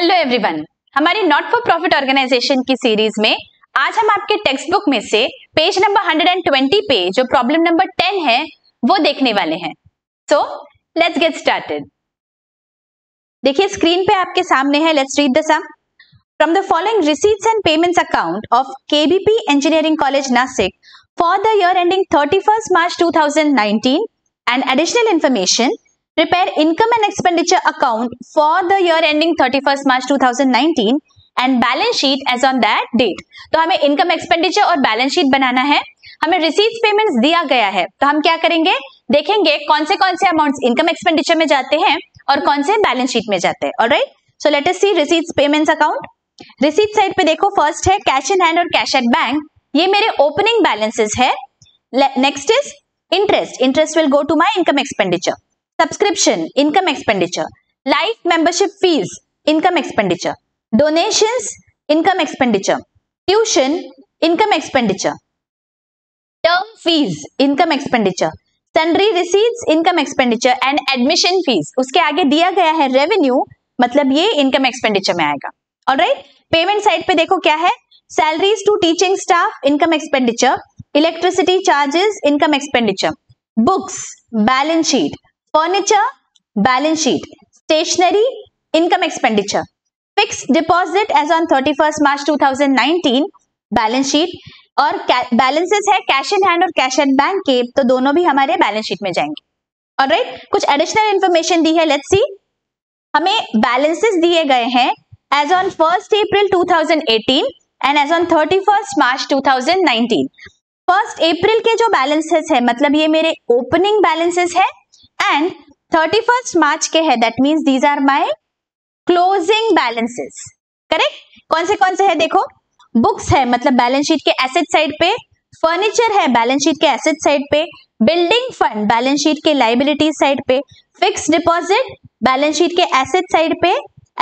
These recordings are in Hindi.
हेलो एवरीवन, हमारी नॉट फॉर प्रॉफिट ऑर्गेनाइजेशन की सीरीज में आज हम आपके टेक्स्ट बुक में से पेज नंबर 120 पे जो प्रॉब्लम नंबर 10 है वो देखने वाले हैं। So let's get started. देखिए स्क्रीन पे आपके सामने है, let's read the sum. From the following receipts and payments account of KBP engineering college Nashik for the year ending 31st March 2019 and additional information, prepare income and expenditure account for the year ending 31st March 2019 and balance sheet as on that date। तो हमें इनकम एक्सपेंडिचर और बैलेंस शीट बनाना है। हमें रिसीट्स पेमेंट्स दिया गया है, तो हम क्या करेंगे, देखेंगे कौन से अमाउंट्स इनकम एक्सपेंडिचर में जाते हैं और कौन से बैलेंस शीट में जाते हैं। Alright, so let us see receipts payments account. Receipt side पे देखो, फर्स्ट है कैश इन हैंड और कैश एट बैंक, ये मेरे ओपनिंग बैलेंसेस है। Next is interest, interest will go to my income expenditure. Subscription, income expenditure. Life membership fees, income expenditure. Donations, income expenditure. Tuition, income expenditure. Term fees, income expenditure. Sundry receipts, income expenditure and admission fees. उसके आगे दिया गया है रेवेन्यू, मतलब ये इनकम एक्सपेंडिचर में आएगा। ऑलराइट, पेमेंट साइड पे देखो क्या है, salaries to teaching staff, income expenditure. Electricity charges, income expenditure. Books, balance sheet. Furniture, balance sheet. Stationery, income expenditure. Fixed deposit as on 31st March 2019, balance sheet. और बैलेंसेस है कैश इन हैंड और कैश एट बैंक के, तो दोनों भी हमारे बैलेंस शीट में जाएंगे। ऑलराइट, कुछ एडिशनल इंफॉर्मेशन दी है, लेट्स सी। हमें बैलेंसेस दिए गए हैं as on 1st April 2018 and as on 31st March 2019। 1st April के जो बैलेंसेस है, मतलब ये मेरे ओपनिंग बैलेंसेस है, एंड 31st March के है, that means these are my closing balances. Correct, कौन से है देखो, बुक्स है मतलब बैलेंस शीट के एसेट साइड पे। फर्नीचर है बैलेंस शीट के एसेट साइड पे। बिल्डिंग फंड बैलेंस शीट के लायबिलिटी साइड पे। फिक्स्ड डिपॉजिट बैलेंस शीट के एसेट साइड पे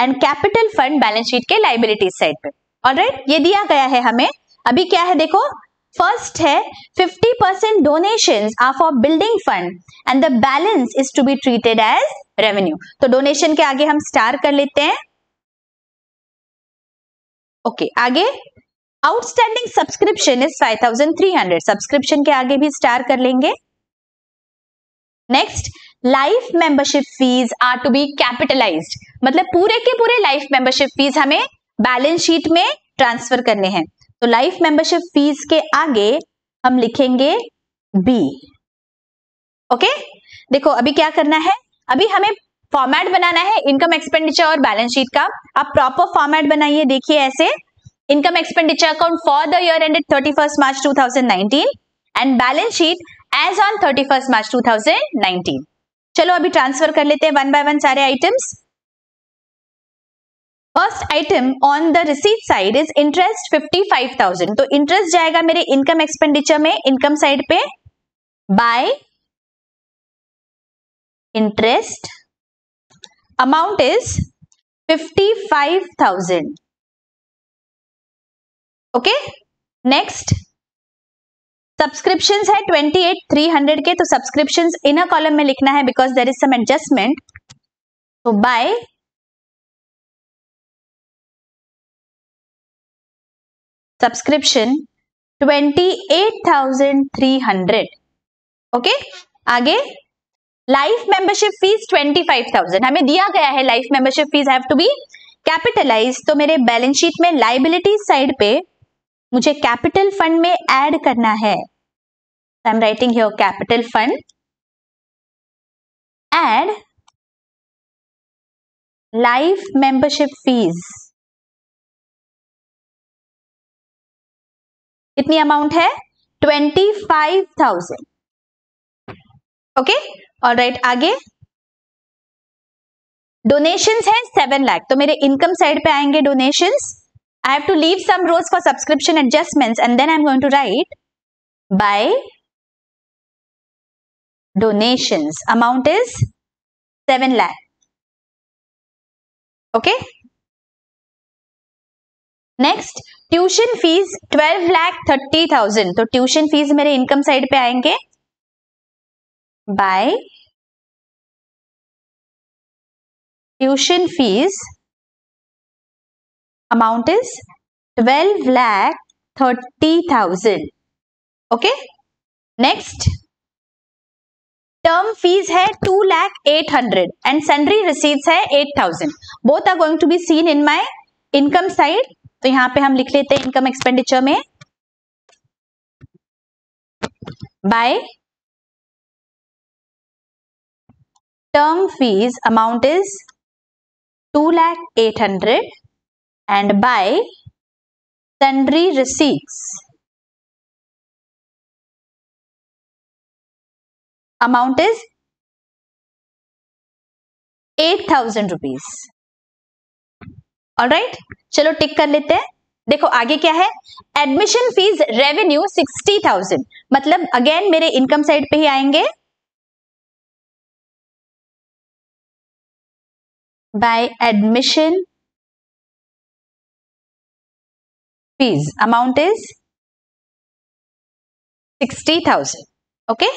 and capital fund balance sheet के लायबिलिटी साइड पे। ऑलराइट, ये दिया गया है हमें। अभी क्या है देखो, फर्स्ट है 50% donations are for building fund and the balance is to be treated as revenue. तो डोनेशन के आगे हम स्टार कर लेते हैं। ओके, आगे आउटस्टैंडिंग सब्सक्रिप्शन इज 5300, सब्सक्रिप्शन के आगे भी स्टार कर लेंगे। Next, life membership fees are to be capitalised, मतलब पूरे के पूरे लाइफ मेंबरशिप फीस हमें बैलेंस शीट में ट्रांसफर करने हैं। तो लाइफ मेंबरशिप फीस के आगे हम लिखेंगे बी। ओके, देखो अभी क्या करना है, अभी हमें फॉर्मेट बनाना है इनकम एक्सपेंडिचर और बैलेंस शीट का। आप प्रॉपर फॉर्मेट बनाइए, देखिए ऐसे, income expenditure account for the year ended 31st March 2019 and balance sheet as on 31st March 2019। चलो अभी ट्रांसफर कर लेते हैं वन बाय वन सारे items. First item on the receipt side is interest 55,000, तो इंटरेस्ट जाएगा मेरे इनकम एक्सपेंडिचर में, इनकम साइड पे, by interest. Amount is 55,000। Okay, next subscriptions है 28,300 के, तो सब्सक्रिप्शंस इनर कॉलम में लिखना है because there is some adjustment. तो बाय सब्सक्रिप्शन 28,300। ओके, आगे लाइफ मेंबरशिप फीस 25,000 हमें दिया गया है। Life membership fees have to be capitalise, तो मेरे बैलेंस शीट में लायबिलिटी साइड पे मुझे कैपिटल फंड में ऐड करना है। I am writing here capital fund, add life membership fees. कितनी अमाउंट है, 25,000। ओके, ऑलराइट, आगे डोनेशंस है 7 लाख, तो मेरे इनकम साइड पे आएंगे donations. I have to leave some rows for subscription adjustments and then I'm going to write by donations. Amount is 7 lakh. Okay. Next, tuition fees 12,30,000, तो tuition fees मेरे इनकम साइड पे आएंगे by tuition fees amount is 12,30,000. Okay, next term fees है 2,08,000 एंड सन्ड्री रिसीट्स है 8,000. Both are going to be seen in my income side. तो यहां पे हम लिख लेते हैं इनकम एक्सपेंडिचर में by term fees amount is 2,08,000 and by sundry receipts amount is 8,000 rupees. Alright, चलो टिक कर लेते हैं. देखो आगे क्या है, एडमिशन फीस रेवेन्यू 60,000, मतलब अगेन मेरे इनकम साइड पे ही आएंगे. By admission fees amount is 60,000. Okay,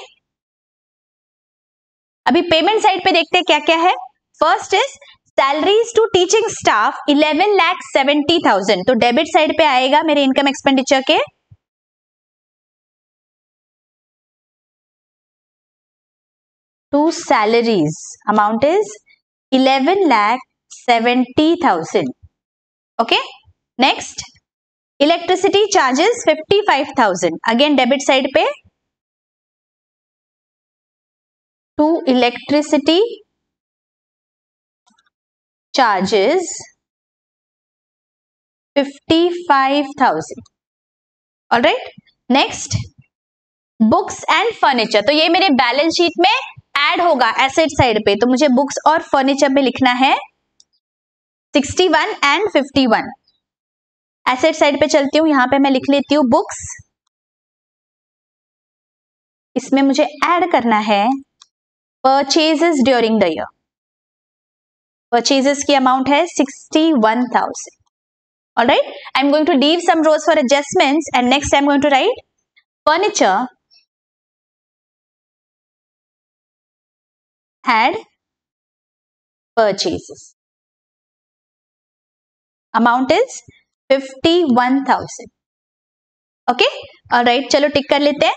अभी पेमेंट साइड पे देखते हैं क्या क्या है. First is salaries to teaching staff 11,70,000. तो डेबिट साइड पे आएगा मेरे इनकम एक्सपेंडिचर के. To salaries amount is 11,70,000. Okay, next electricity charges 55,000. Again debit side पे to electricity charges 55,000. Alright, next books and furniture. तो ये मेरे बैलेंस शीट में ऐड होगा एसेट साइड पे. तो मुझे बुक्स और फर्नीचर में लिखना है 61 एंड 51. एसेट साइड पे चलती हूं, यहां पे मैं लिख लेती हूं बुक्स. इसमें मुझे ऐड करना है purchases during the year. Purchases की अमाउंट है 61,000. Alright, I am going to leave some rows for adjustments and next I am going to write furniture had purchases. Amount is 51,000. Okay, alright, चलो टिक कर लेते हैं.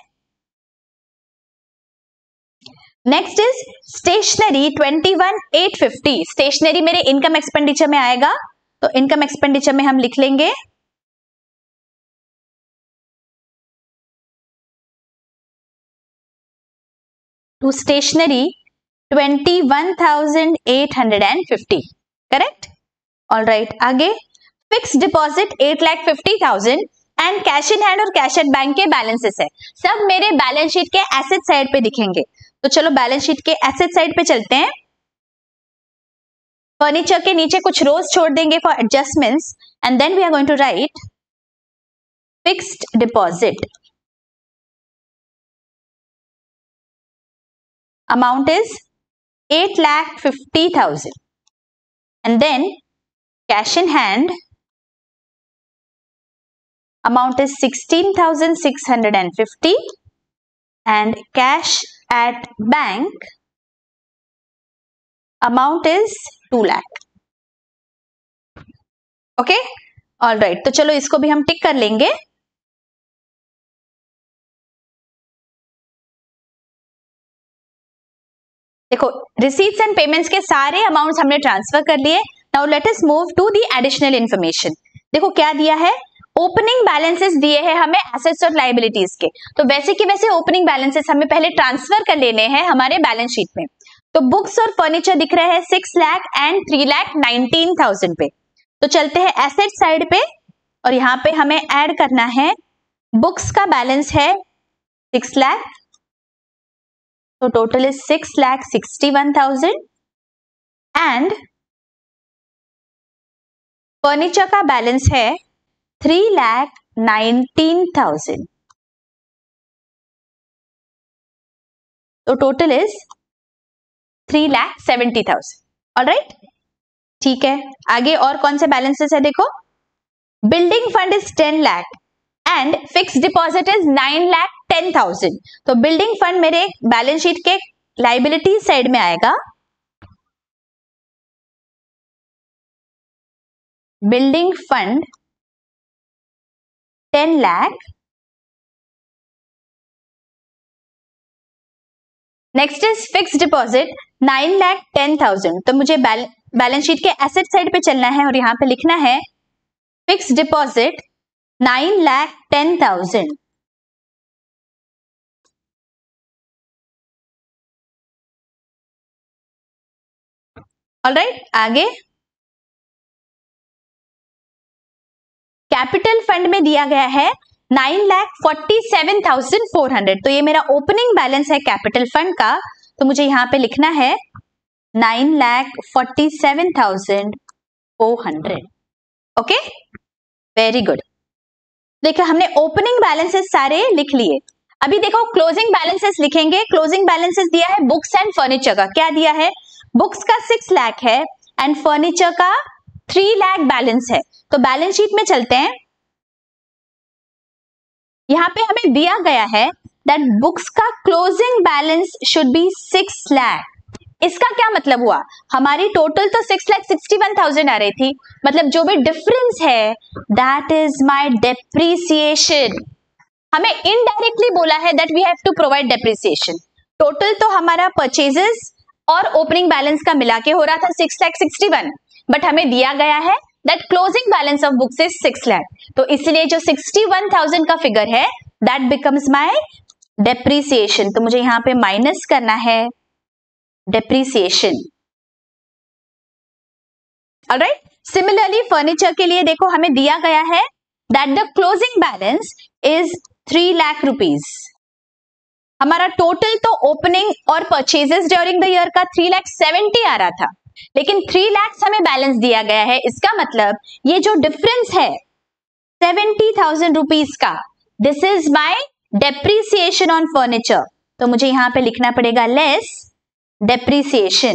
Next is stationery 21,850. स्टेशनरी मेरे इनकम एक्सपेंडिचर में आएगा. तो इनकम एक्सपेंडिचर में हम लिख लेंगे टू स्टेशनरी 21,850. करेक्ट. ऑलराइट, आगे fix deposit 8,50,000 and cash in hand और कैश एट बैंक के बैलेंसेस है. सब मेरे बैलेंस शीट के एसेट साइड पे दिखेंगे. तो चलो बैलेंस शीट के एसेट साइड पे चलते हैं. फर्नीचर के नीचे कुछ रोज छोड़ देंगे for adjustments and then we are going to write fixed deposit. Amount is 8,50,000 and then cash in hand amount is 16,650 and cash at bank amount is 2 lakh. Okay, alright, तो चलो इसको भी हम टिक कर लेंगे. देखो रिसीट्स एंड पेमेंट्स के सारे अमाउंट्स हमने ट्रांसफर कर लिए. Now let us move to the additional information. देखो क्या दिया है, ओपनिंग बैलेंसेस दिए हैं हमें एसेट्स और लायबिलिटीज के. तो वैसे के वैसे ओपनिंग बैलेंसेस हमें पहले ट्रांसफर कर लेने हैं हमारे बैलेंस शीट में. तो बुक्स और फर्नीचर दिख रहे हैं 6 लाख एंड 3,19,000 पे. तो चलते हैं एसेट साइड पे और यहाँ पे हमें ऐड करना है बुक्स का बैलेंस है 6 lakh. So total is 6,61,000 and furniture का बैलेंस है 3,19,000. तो टोटल इज 3,70,000. ऑलराइट, ठीक है. आगे और कौन से बैलेंसेस है देखो. Building fund is 10 lakh and fix deposit is 9,10,000. तो बिल्डिंग फंड मेरे बैलेंस शीट के लायबिलिटी साइड में आएगा. Building fund 10 lakh, next is fix deposit 9,10,000। तो मुझे बैलेंस शीट के एसेट साइड पे चलना है और यहां पे लिखना है फिक्स डिपॉजिट 9,10,000। ऑलराइट, आगे कैपिटल फंड में दिया गया है 9,47,400। तो ये मेरा ओपनिंग बैलेंस है कैपिटल फंड का, तो मुझे यहां पे लिखना है 9,47,400। Okay, very good. देखो हमने ओपनिंग बैलेंसेस सारे लिख लिए। अभी देखो क्लोजिंग बैलेंसेस लिखेंगे। क्लोजिंग बैलेंसेस दिया है बुक्स एंड फर्नीचर का। क्या दिया है? बुक्स का 6 लाख है एंड फर्नीचर का 3 लाख बैलेंस है। तो बैलेंस शीट में चलते हैं। यहां पे हमें दिया गया है दैट बुक्स का closing balance should be 6 lakh. इसका क्या मतलब हुआ? हमारी टोटल तो 6,61,000 आ रही थी, मतलब जो भी डिफरेंस है दैट इज माय डेप्रिसिएशन। हमें इनडायरेक्टली बोला है that we have to provide depreciation. Total तो हमारा परचेजेस और ओपनिंग बैलेंस का मिला के हो रहा था 6,61,000, बट हमें दिया गया है that closing balance of books is 6 lakh. तो इसलिए जो 61,000 का फिगर है दैट बिकम्स माय डेप्रिसिएशन। तो मुझे यहां पे माइनस करना है डेप्रिसिएशन। ऑलराइट, सिमिलरली फर्नीचर के लिए देखो हमें दिया गया है that the closing balance is 3 lakh rupees. हमारा टोटल तो ओपनिंग और परचेजेस ड्यूरिंग द ईयर का 3,70,000 आ रहा था, लेकिन 3 लाख हमें बैलेंस दिया गया है। इसका मतलब ये जो डिफरेंस है 70,000 रुपीज का, this is my depreciation on furniture. तो मुझे यहां पे लिखना पड़ेगा लेस डेप्रिसिएशन।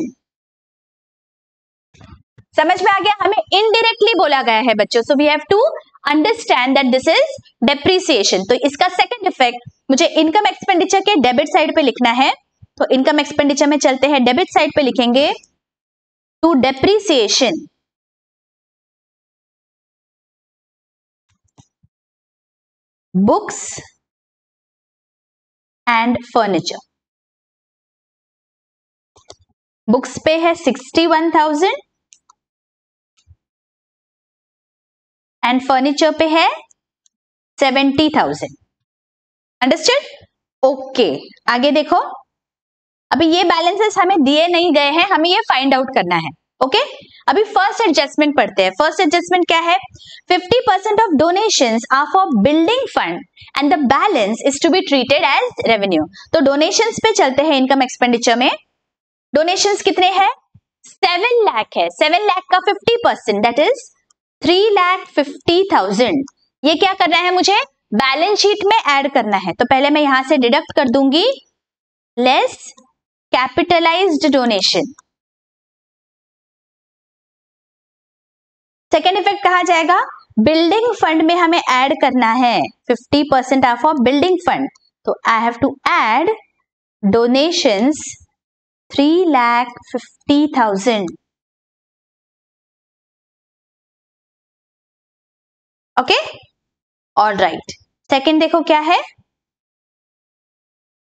समझ में आ गया? हमें इनडायरेक्टली बोला गया है बच्चों, so we have to understand that this is depreciation. तो इसका सेकंड इफेक्ट मुझे इनकम एक्सपेंडिचर के डेबिट साइड पे लिखना है। तो इनकम एक्सपेंडिचर में चलते हैं, डेबिट साइड पे लिखेंगे to depreciation books and furniture. Books पे है 61,000 एंड फर्नीचर पे है 70,000। अंडरस्टूड? ओके, आगे देखो। अभी ये बैलेंसेस हमें दिए नहीं गए हैं, हमें ये फाइंड आउट करना है। ओके, अभी फर्स्ट एडजस्टमेंट पढ़ते हैं। फर्स्ट एडजस्टमेंट क्या है? 50% of donations are for building fund and the balance is to be treated as revenue. तो डोनेशंस पे चलते हैं। इनकम एक्सपेंडिचर में डोनेशंस कितने हैं? 7 लाख है। 7 लाख का 50% दैट इज 3,50,000। ये क्या करना है? मुझे बैलेंस शीट में ऐड करना है। तो पहले मैं यहां से डिडक्ट कर दूंगी less capitalised donation. Second effect कहा जाएगा? बिल्डिंग फंड में हमें ऐड करना है 50% ऑफ ऑफ बिल्डिंग फंड। तो I have to add donations 3,50,000। Okay, all right. Second देखो क्या है?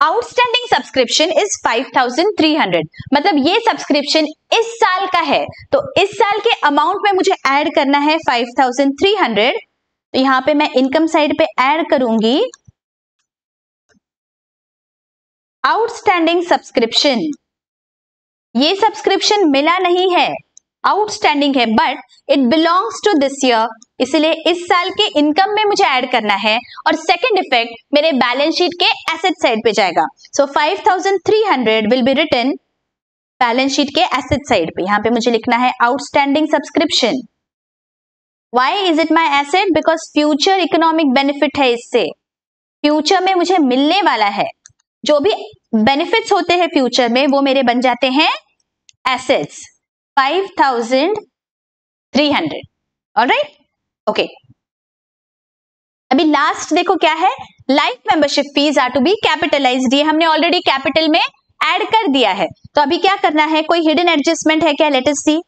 Outstanding subscription is 5,300। मतलब ये सब्सक्रिप्शन इस साल का है, तो इस साल के अमाउंट में मुझे ऐड करना है 5,300। तो यहां पे मैं इनकम साइड पे ऐड करूंगी आउटस्टैंडिंग सब्सक्रिप्शन। ये सब्सक्रिप्शन मिला नहीं है, आउटस्टैंडिंग है, but it belongs to this year, इसलिए इस साल के इनकम में मुझे ऐड करना है। और सेकंड इफेक्ट मेरे बैलेंस शीट के एसेट साइड पे जाएगा। So 5,300 will be written balance sheet के एसेट साइड पे। यहां पे मुझे लिखना है outstanding subscription. Why is it my asset? Because future economic benefit है, इससे फ्यूचर में मुझे मिलने वाला है। जो भी बेनिफिट्स होते हैं फ्यूचर में वो मेरे बन जाते हैं एसेट्स। 5,300। Alright, okay. अभी लास्ट देखो क्या है? Life membership fees are to be capitalised. ये हमने ऑलरेडी कैपिटल में ऐड कर दिया है। तो अभी क्या करना है? कोई हिडन एडजस्टमेंट है क्या? लेट अस सी।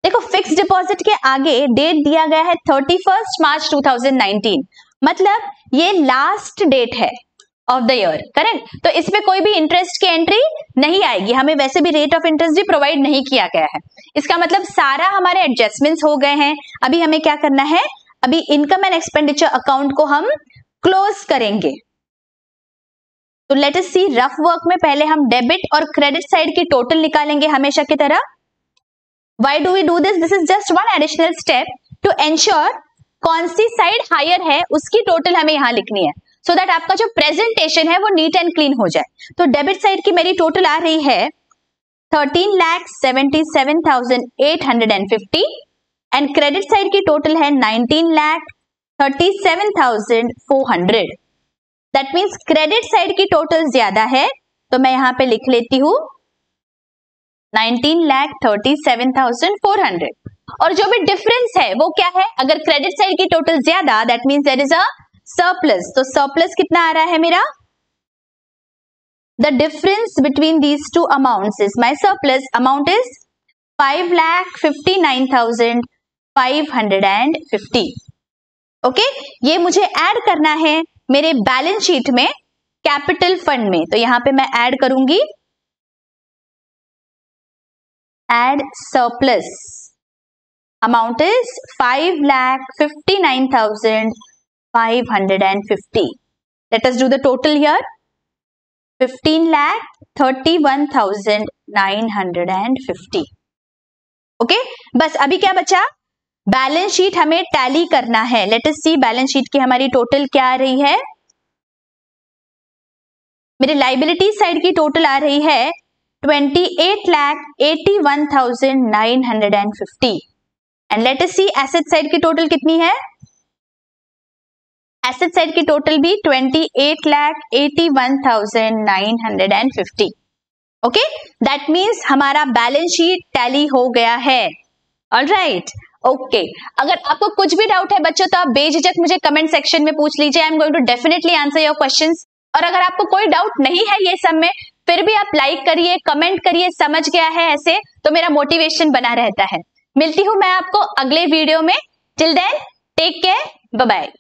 देखो फिक्स डिपॉजिट के आगे डेट दिया गया है 31 मार्च 2019, मतलब ये लास्ट डेट है ऑफ द ईयर, करेक्ट। तो इसमें कोई भी इंटरेस्ट की एंट्री नहीं आएगी, हमें वैसे भी रेट ऑफ इंटरेस्ट भी प्रोवाइड नहीं किया गया है। इसका मतलब सारा हमारे एडजस्टमेंट्स हो गए हैं। अभी हमें क्या करना है, अभी इनकम एंड एक्सपेंडिचर अकाउंट को हम क्लोज करेंगे। तो लेट अस सी रफ वर्क में पहले हम डेबिट और क्रेडिट साइड की टोटल निकालेंगे हमेशा की तरह। Why do we do this? This is just one additional step to ensure कौन सी साइड हायर है उसकी टोटल हमें यहां लिखनी है, so that आपका जो प्रेजेंटेशन है वो नीट एंड क्लीन हो जाए। तो डेबिट साइड की मेरी टोटल आ रही है 13,77,850 एंड क्रेडिट साइड की टोटल है 19,37,400। दैट मीन्स क्रेडिट साइड की टोटल ज्यादा है, तो मैं यहां पे लिख लेती हूं 19,37,400। और जो भी डिफरेंस है वो क्या है, अगर क्रेडिट साइड की टोटल ज्यादा that means there is a surplus. तो सरप्लस कितना आ रहा है मेरा, the difference between these two amounts is my surplus amount is 5,59,550। Okay, ये मुझे ऐड करना है मेरे बैलेंस शीट में कैपिटल फंड में। तो यहां पे मैं ऐड करूंगी add surplus amount is 5,59,550. Let us do the total here, 15,31,950. Okay, बस अभी क्या बचा, बैलेंस शीट हमें टैली करना है। Let us see balance sheet की हमारी टोटल क्या आ रही है। मेरे लाइबिलिटी साइड की टोटल आ रही है 28,81,950 and let us see asset side की टोटल कितनी है। एसेट साइड की टोटल भी 28,81,950। ओके, दैट मीन्स हमारा बैलेंस शीट टैली हो गया है। Alright, okay. अगर आपको कुछ भी डाउट है बच्चों तो आप बेझिझक मुझे कमेंट सेक्शन में पूछ लीजिए, I am going to definitely answer your questions. और अगर आपको कोई डाउट नहीं है ये सब में, फिर भी आप लाइक करिए, कमेंट करिए, समझ गया है ऐसे, तो मेरा मोटिवेशन बना रहता है। मिलती हूं मैं आपको अगले वीडियो में। Till then take care, bye bye.